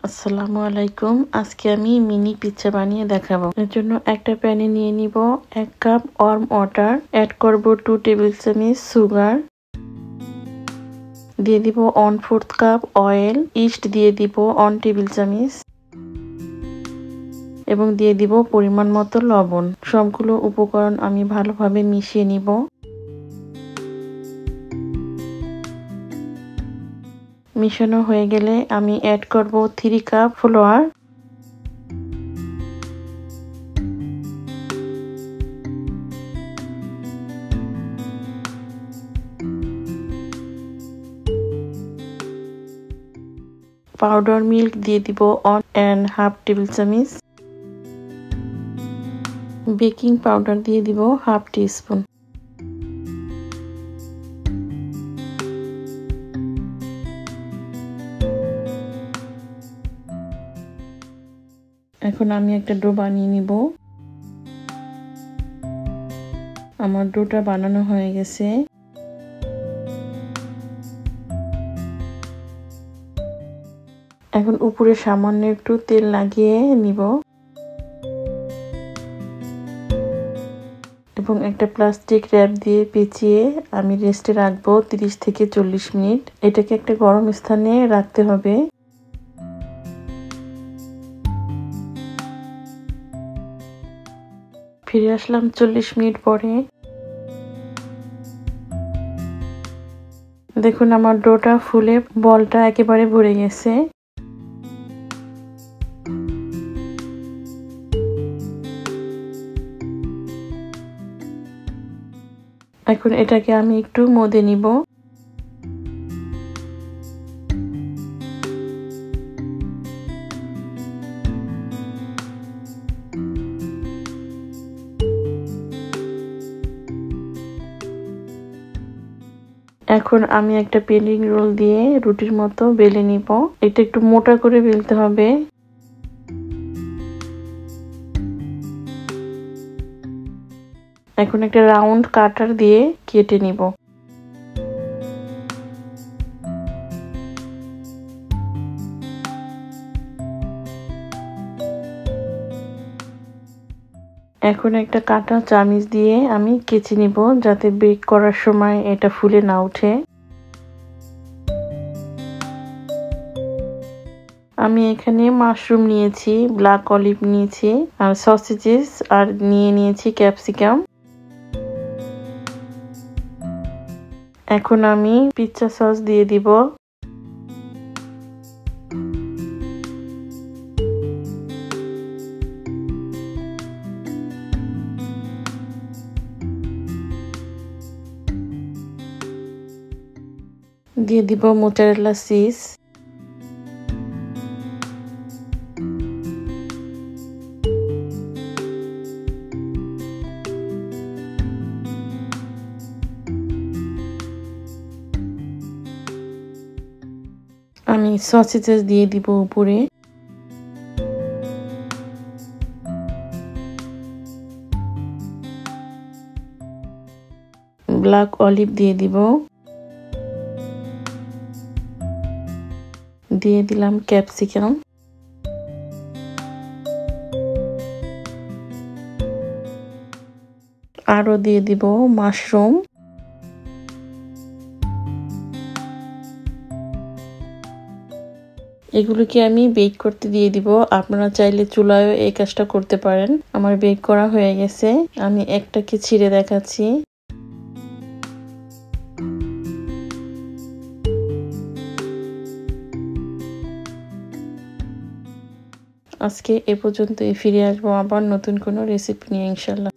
আসসালামু আলাইকুম। আজকে আমি মিনি পিৎজা বানিয়ে দেখাবো। এর জন্য একটা প্যানে নিয়ে নিব 1 কাপ ওয়ার্ম ওয়াটার, অ্যাড করব 2 টেবিল চামচ সুগার, দিয়ে দিব 1/4 কাপ অয়েল, ইস্ট দিয়ে দিব 1 টেবিল চামচ এবং দিয়ে দিব পরিমাণ মতো লবণ। সবগুলো উপকরণ আমি ভালোভাবে মিশিয়ে নিব। মিশানো হয়ে গেলে আমি অ্যাড করব 3 কাপ ফ্লাওয়ার, পাউডার মিল্ক দিয়ে দিব 1.5 টেবিল চামচ, বেকিং পাউডার দিয়ে দিব 1/2 টিস্পুন। এখন আমি একটা ডো বানিয়ে নিব। আমার ডোটা বানানো হয়ে গেছে। এখন উপরে সামান্য একটু তেল লাগিয়ে নিব এবং একটা প্লাস্টিক র্যাপ দিয়ে পেঁচিয়ে আমি রেস্টে রাখবো 30 থেকে 40 মিনিট। এটাকে একটা গরম স্থানে রাখতে হবে। ফিরে আসলাম 40 মিনিট পরে। দেখুন আমার ডোটা ফুলে বলটা একেবারে ভরে গেছে। এখন এটাকে আমি একটু মদে নিব। এখন আমি একটা বেলিং রোল দিয়ে রুটির মতো বেলে নিব। এটা একটু মোটা করে বেলতে হবে। এখন একটা রাউন্ড কাটার দিয়ে কেটে নিব। এখন একটা কাটা চামিচ দিয়ে আমি কেচে নিব যাতে বেক করার সময় এটা ফুলে না ওঠে। আমি এখানে মাশরুম নিয়েছি, ব্ল্যাক অলিভ নিয়েছি, আর সসেজেস আর নিয়েছি ক্যাপসিকাম। এখন আমি পিৎজা সস দিয়ে দিব। দিয়ে দিব মোজারেলা চিজ। আমি সসেজেস দিয়ে দিব উপরে। ব্ল্যাক অলিভ দিয়ে দিব। দিয়ে দিলাম ক্যাপসিকাম। আরো দিয়ে দিব মাশরুম। এগুলোকে আমি বেক করতে দিয়ে দিব। আপনারা চাইলে চুলায়ও এই কাজটা করতে পারেন। আমার বেক করা হয়ে গেছে। আমি একটাকে ছিঁড়ে দেখাচ্ছি। আজকে এ পর্যন্তই। ফিরে আসবো আবার নতুন কোনো রেসিপি নিয়ে ইনশাল্লাহ।